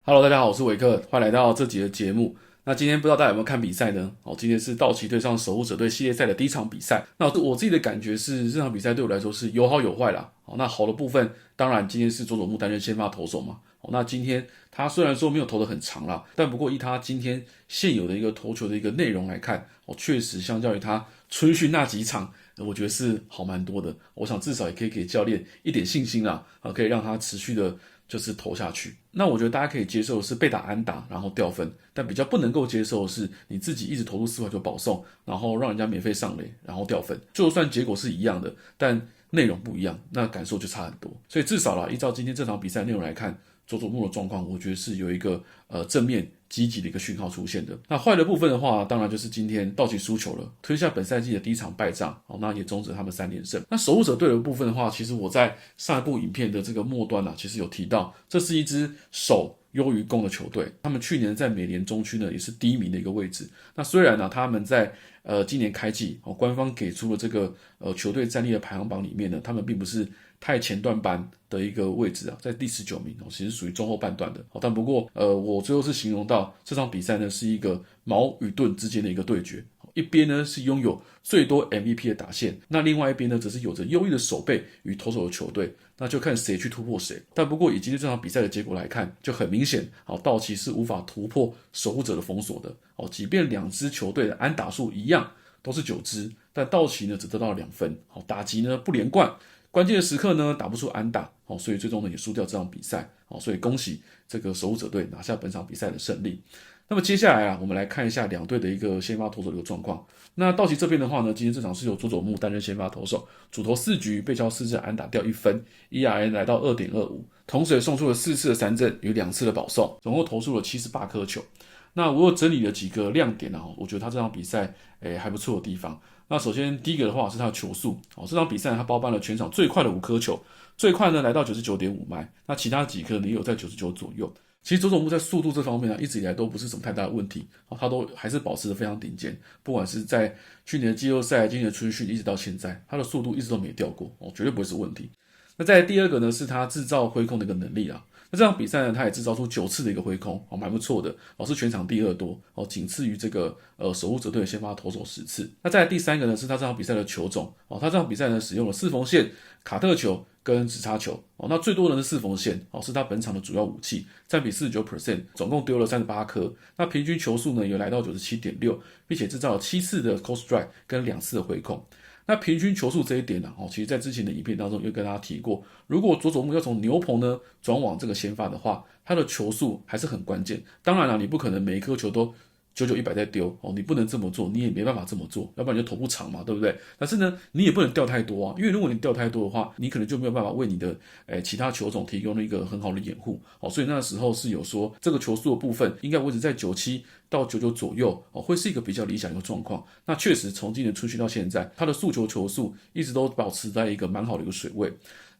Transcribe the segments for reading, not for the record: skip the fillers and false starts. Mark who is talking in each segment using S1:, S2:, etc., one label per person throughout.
S1: Hello，大家好，我是維克，歡迎來到這集的節目。那今天不知道大家有沒有看比賽呢？今天是道奇對上守護者隊系列賽的第一場比賽。那我自己的感覺是，這場比賽對我來說是有好有壞啦。那好的部分，當然今天是佐佐木擔任先發投手嘛。那今天他雖然說沒有投得很長啦，但不過以他今天現有的一個投球的一個內容來看，確實相較於他春訓那幾場，我覺得是好蠻多的。我想至少也可以給教練一點信心啦，可以讓他持續的就是投下去。那我覺得大家可以接受的是被打安打然後掉分，但比較不能夠接受的是你自己一直投入4壞球保送，然後讓人家免費上壘然後掉分。就算結果是一樣的，但內容不一樣，那感受就差很多。所以至少啦，依照今天這場比賽內容來看，佐佐木的狀況，我覺得是有一個正面積極的一個訊號出現的。那壞的部分的話，當然就是今天道奇輸球了，吞下本賽季的第一場敗仗，那也終止他們3連勝。那守護者隊的部分的話，其實我在上一部影片的這個末端其實有提到，這是一支守優於攻的球隊。他們去年在美聯中區呢也是第1名的一個位置。那雖然他們在今年開季官方給出了這個球隊戰力的排行榜裡面呢，他們並不是太前段班的一個位置在第19名其實屬於中後半段的。但不過我最後是形容到這場比賽呢是一個矛與盾之間的一個對決。一邊呢是擁有最多 MVP 的打線，那另外一邊呢則是有着優異的守備與投手的球隊，那就看誰去突破誰。但不過以今天這場比賽的結果來看，就很明顯道奇是無法突破守護者的封鎖的。即便兩支球隊的安打數一樣都是9支，但道奇呢只得到了2分，打擊呢不連貫，關鍵的時刻呢打不出安打，所以最終呢也輸掉這場比賽。所以恭喜這個守護者隊拿下本場比賽的勝利。那麼接下來我們來看一下兩隊的一個先發投手的一個狀況。那道奇這邊的話呢，今天這場是由佐佐木擔任先發投手，主投4局被敲4次安打掉1分 ，ERA 來到 2.25， 同時也送出了4次的三振與2次的保送，總共投出了78顆球。那我有整理了幾個亮點我覺得他這場比賽還不錯的地方。那首先第一個的話是他的球速，這場比賽他包辦了全場最快的5顆球，最快呢來到 99.5 邁，那其他幾顆呢也有在99左右。其實佐佐木在速度這方面一直以來都不是什麼太大的問題，他都還是保持得非常頂尖，不管是在去年的季後賽、今年的春訓一直到現在，他的速度一直都沒掉過，絕對不會是問題。那再來第二個呢是他制造揮空的一個能力啦。那這場比賽呢，他也制造出9次的一個揮空，蠻不錯的，是全場第2多，僅次於這個守護者隊的先發投手10次。那再來第3個呢，是他這場比賽的球種，他這場比賽呢使用了4縫線、卡特球跟直插球，那最多的是4縫線，是他本場的主要武器，佔比 49%， 總共丟了38顆，那平均球速呢也來到 97.6， 並且制造了7次的 call strike 跟2次的揮空。那平均球速這一點其實在之前的影片當中有跟大家提過，如果佐佐木要從牛棚呢轉往這個先發的話，他的球速還是很關鍵。當然你不可能每一顆球都99、100在丟你不能這麼做，你也沒辦法這麼做，要不然你就投不長嘛，對不对？但是呢，你也不能掉太多因為如果你掉太多的話，你可能就沒有辦法為你的其他球種提供了一個很好的掩護所以那時候是有說這個球速的部分應該維持在97到99左右會是一個比較理想的一個狀況。那確實從今年春訓到現在，他的速球球速一直都保持在一個蠻好的一個水位。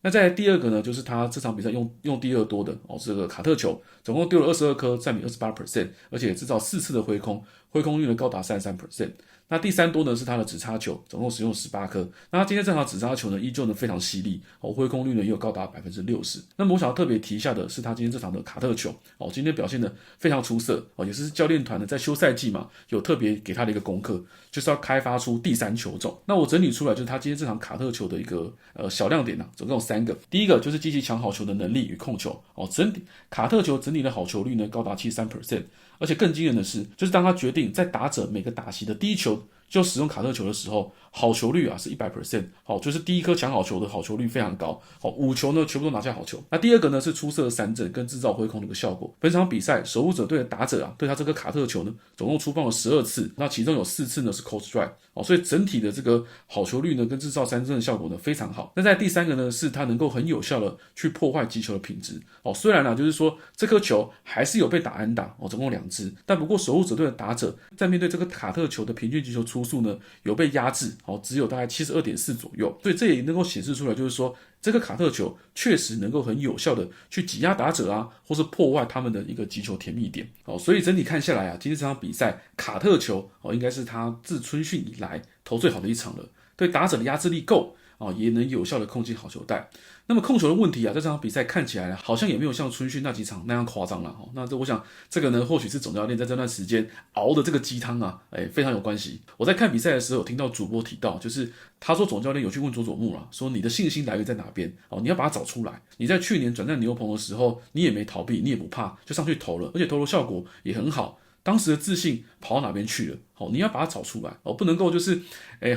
S1: 那再來第二個呢，就是他這場比賽用第2多的這個卡特球，總共丟了22顆，佔比 28%， 而且制造4次的揮空，揮空率呢高達 33%。那第3多呢是他的直插球，總共使用18顆。那他今天這場直插球呢依舊呢非常犀利揮空率呢也有高達 60%。那麼我想要特別提一下的是他今天這場的卡特球今天表現得非常出色也是教練團呢在休賽季嘛有特別給他的一個功課，就是要開發出第3球種。那我整理出來就是他今天這場卡特球的一個小亮點總共有3個。第一個就是積極搶好球的能力與控球整體卡特球整體的好球率呢高達 73%， 而且更驚人的是，就是當他決定在打者每個打席的第1球就使用卡特球的时候，好球率是 100%， 就是第一顆搶好球的好球率非常高，5球呢全部都拿下好球。那第二個呢是出色的三振跟制造揮空的一個效果。本場比賽守護者隊的打者对他這個卡特球呢總共出棒了12次，那其中有4次呢是 call strike， 所以整體的這個好球率呢跟制造三振的效果呢非常好。那在第3個呢是他能夠很有效的去破壞擊球的品質雖然就是說這顆球還是有被打安打總共2支，但不過守護者隊的打者在面對這個卡特球的平均擊球出速呢有被壓制只有大概 72.4 左右，所以這也能夠顯示出來就是說這個卡特球確實能夠很有效的去擠壓打者或是破壞他們的一個擊球甜蜜點所以整體看下來今天這場比賽卡特球應該是他自春訓以來投最好的一場了，對打者的壓制力夠也能有效的控進好球帶。那麼控球的問題在這場比賽看起來好像也沒有像春訓那幾場那樣誇張了。那我想這個呢，或許是總教練在這段時間熬的這個雞湯非常有關係。我在看比賽的時候有聽到主播提到，就是他說總教練有去問佐佐木說你的信心來源在哪邊？你要把它找出來。你在去年轉戰牛棚的時候，你也沒逃避，你也不怕，就上去投了，而且投的效果也很好。當時的自信跑到哪邊去了？你要把它找出來，不能夠就是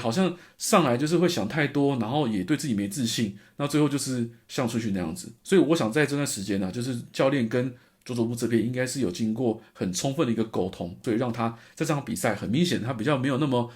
S1: 好像上來就是會想太多，然後也對自己沒自信，那最後就是像春訓那樣子。所以我想在這段時間就是教練跟佐佐木這邊應該是有經過很充分的一個溝通，所以讓他在這場比賽很明顯他比較沒有那麼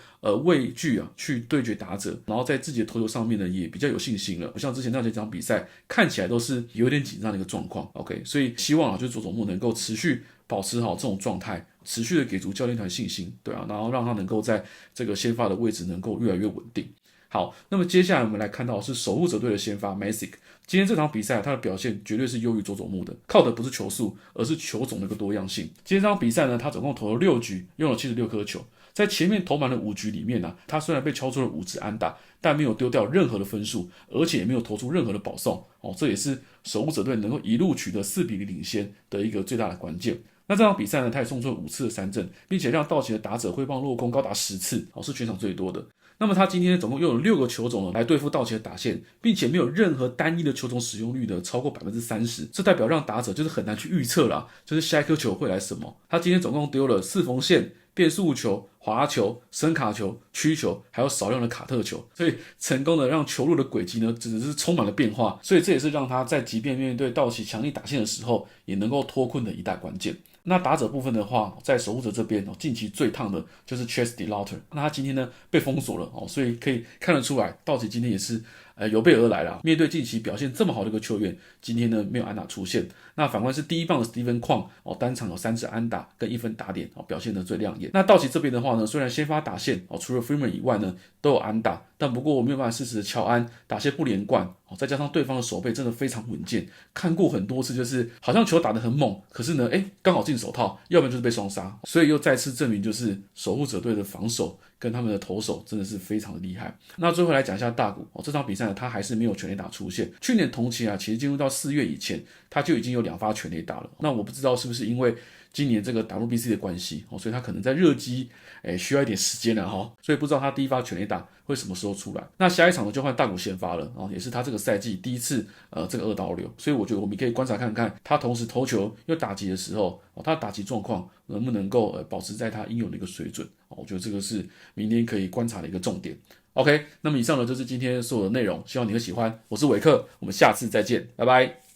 S1: 畏懼去對決打者，然後在自己的投球上面呢也比較有信心了，不像之前那幾場比賽看起來都是有點緊張的一個狀況。OK， 所以希望就是佐佐木能夠持續保持好這種狀態，持續的給足教練團信心，對然後讓他能夠在這個先發的位置能夠越來越穩定。好，那麼接下來我們來看到的是守護者隊的先發 Messick， 今天這場比賽他的表現絕對是優於佐佐木的，靠的不是球速，而是球種的一個多樣性。今天這場比賽呢，他總共投了6局，用了76顆球，在前面投滿了5局裡面他雖然被敲出了5支安打，但沒有丟掉任何的分數，而且也沒有投出任何的保送，這也是守護者隊能夠一路取得4-0領先的一個最大的關鍵。那這場比賽呢，他也送出了5次的三振，並且讓道奇的打者揮棒落空高達10次，是全場最多的。那麼他今天總共用了6個球種來對付道奇的打線，並且沒有任何單一的球種使用率超過 30%， 這代表讓打者就是很難去預測啦，就是下一顆球會來什麼。他今天總共丟了4縫線、變速球、滑球、伸卡球、曲球，還有少量的卡特球，所以成功的讓球路的軌跡呢，只是充滿了變化，所以這也是讓他在即便面對道奇強力打線的時候，也能夠脫困的一大關鍵。那打者部分的話，在守護者這邊近期最燙的就是 Chase DeLauter， 那他今天呢被封鎖了所以可以看得出來，道奇今天也是有備而来啦。面對近期表現這麼好的一個球員，今天呢沒有安打出現。那反觀是第一棒的 Steven Kwan 單場有3支安打跟1分打點表現得最亮眼。那道奇這邊的話呢，雖然先發打線除了 Freeman 以外呢都有安打，但不過我沒有辦法適時的敲安，打線不連貫，再加上對方的守備真的非常穩健，看過很多次就是好像球打得很猛，可是呢剛好進手套，要不然就是被雙殺，所以又再次證明就是守護者隊的防守跟他們的投手真的是非常的厲害。那最後來講一下大谷這場比賽呢，他還是没有全壘打出現。去年同期其實進入到4月以前，他就已經有2發全壘打了。那我不知道是不是因為今年這個 WBC 的關係所以他可能在熱機需要一點時間了所以不知道他第一發全壘打會什麼時候出來。那下一場呢就換大谷先發了也是他這個賽季第一次這個2刀流，所以我覺得我們可以觀察看看他同時投球又打擊的時候他的打擊狀況能不能夠保持在他應有的一個水準。我覺得這個是明天可以觀察的一個重點。OK， 那麼以上呢就是今天所有的內容，希望你會喜歡。我是偉克，我們下次再見，拜拜。